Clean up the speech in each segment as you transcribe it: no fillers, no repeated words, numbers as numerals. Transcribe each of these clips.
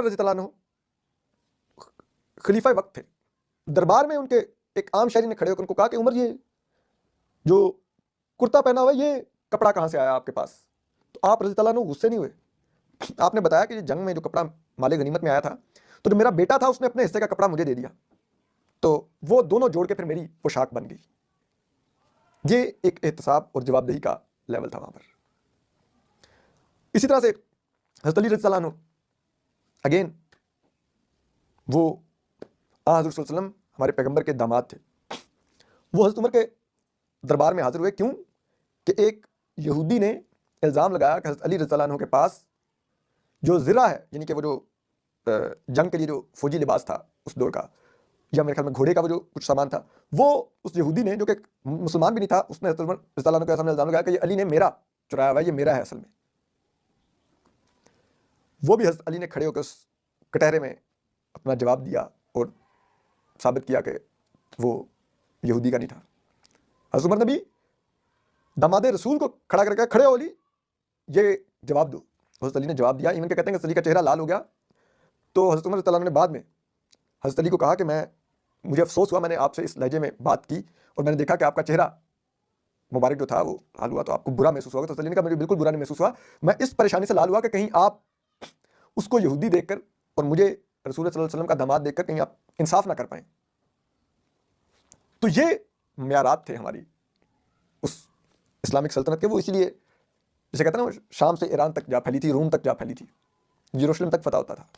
अकबर रज़ी अल्लाह अन्हु खलीफा वक्त थे, दरबार में उनके एक आम शहरी ने खड़े होकर उनको कहा कि उमर, ये जो कुर्ता पहना हुआ है, ये कपड़ा कहाँ से आया आपके पास? तो आप रज़ी अल्लाह अन्हु गुस्से नहीं हुए। आपने बताया कि जंग में जो कपड़ा माले गनीमत में आया था, तो जो मेरा बेटा था उसने अपने हिस्से का कपड़ा मुझे दे दिया, तो वो दोनों जोड़ के फिर मेरी पोशाक बन गई। ये एक एहतसाब और जवाबदेही का लेवल था वहां पर। इसी तरह से हज़रत अली रज़ी अल्लाह अन्हु अगेन वो हज़रत सल्लल्लाहु अलैहि वसल्लम हमारे पैगंबर के दामाद थे। वो हज़रत उमर के दरबार में हाजिर हुए। क्यों? कि एक यहूदी ने इल्ज़ाम लगाया कि हज़रत अली रज़ी अल्लाह अन्हु के पास जो ज़िरा है, यानी कि वो जो जंग के लिए जो फौजी लिबास था उस दौर का, या मेरे ख्याल में घोड़े का वो जो कुछ सामान था, वो उस यहूदी ने, जो कि मुसलमान भी नहीं था, उसने हज़रत उमर रज़ी अल्लाह अन्हु के सामने इल्ज़ाम लगाया कि ये अली ने मेरा चुराया हुआ है, ये मेरा है असल में। वो भी हज़रत अली ने खड़े होकर उस कटहरे में अपना जवाब दिया और साबित किया कि वो यहूदी का नहीं था। हज़रत उमर ने भी दामाद रसूल को खड़ा करके, खड़े हो अली, ये जवाब दो। हज़रत अली ने जवाब दिया। इवन के कहते हैं कि अली का चेहरा लाल हो गया। तो हज़रत उमर रज़ी अल्लाह अन्हु ने बाद में हज़रत अली को कहा कि मुझे अफसोस हुआ, मैंने आपसे इस लहजे में बात की और मैंने देखा कि आपका चेहरा मुबारक जो था वो लाल हुआ, तो आपको बुरा महसूस होगा। तो अली ने कहा मुझे बिल्कुल बुरा नहीं महसूस हुआ, मैं इस परेशानी से लाल हुआ कि कहीं आप उसको यहूदी देखकर और मुझे रसूल सल्लल्लाहु अलैहि वसल्लम का दामाद देखकर कहीं आप इंसाफ ना कर पाए। तो ये म्यारात थे हमारी उस इस्लामिक सल्तनत के। वो इसीलिए जैसे कहते हैं ना, शाम से ईरान तक जा फैली थी, रोम तक जा फैली थी, यरूशलेम तक फतह होता था।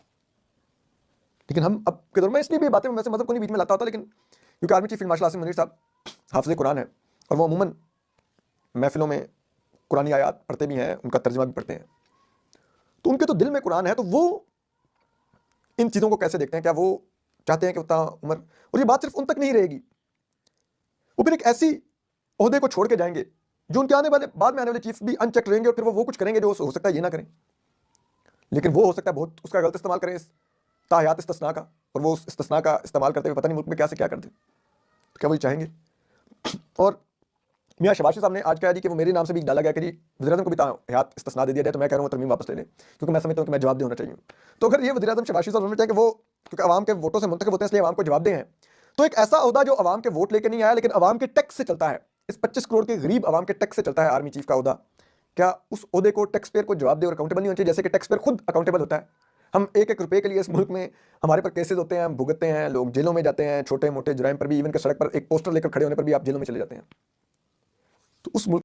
लेकिन हम अब के दौर में, इसलिए भी बातें वैसे मज़हब को नहीं बीच में लाता होता, लेकिन क्योंकि army chief field marshal Asim Munir साहब हाफिज़ कुरान है और वो अमूमन महफिलों में कुरानी आयात पढ़ते भी हैं, उनका तर्जमा भी पढ़ते हैं, तो उनके तो दिल में कुरान है। तो वो इन चीज़ों को कैसे देखते हैं? क्या वो चाहते हैं कि उतना उमर, और ये बात सिर्फ उन तक नहीं रहेगी, वो फिर एक ऐसी ओहदे को छोड़ के जाएंगे जो उनके आने वाले, बाद में आने वाले चीफ भी अनचेक रहेंगे और फिर वो कुछ करेंगे जो हो सकता है ये ना करें, लेकिन वो हो सकता है बहुत उसका गलत इस्तेमाल करें, इस ताहयात इस्तिस्ना का, और वो उस इस्तिस्ना का इस्तेमाल करते हुए पता नहीं मुल्क में क्या से क्या कर दें। तो क्या वही चाहेंगे? और मियाँ शबाशी साहब ने आज कहा जी कि वो मेरे नाम से भी डाला गया कि जी वज़ीर-ए-आज़म को भी ताहयात इस्तिस्ना दे दिया जाए, तो मैं कह रहा हूँ तरमीम वापस ले लें, क्योंकि मैं समझता हूँ कि मैं जवाब दे होना चाहिए। तो अगर ये वज़ीर-ए-आज़म शबाशी साहब समझते हैं कि वो क्योंकि आवाम के वोटों से मुंतखब होते हैं इसलिए आवाम को जवाब दे हैं, तो एक ऐसा ओहदा जो आवाम के वोट लेके नहीं आया लेकिन आवाम के टैक्स से चलता है, इस 25 करोड़ के गरीब आवाम के टैक्स से चलता है आर्मी चीफ का ओहदा, क्या उस ओहदे को टैक्स पेयर को जवाब दे और अकाउंटेबल नहीं होना चाहिए, जैसे कि टैक्स पेयर खुद अकाउंटेबल होता है? हम एक एक रुपए के लिए इस मुल्क में हमारे पर केसेस होते हैं, हम भुगतते हैं, लोग जेलों में जाते हैं, छोटे मोटे जुराइम पर भी, इवन के सड़क पर एक पोस्टर लेकर खड़े होने पर भी आप जेलों में चले जाते हैं। तो उस मुल्क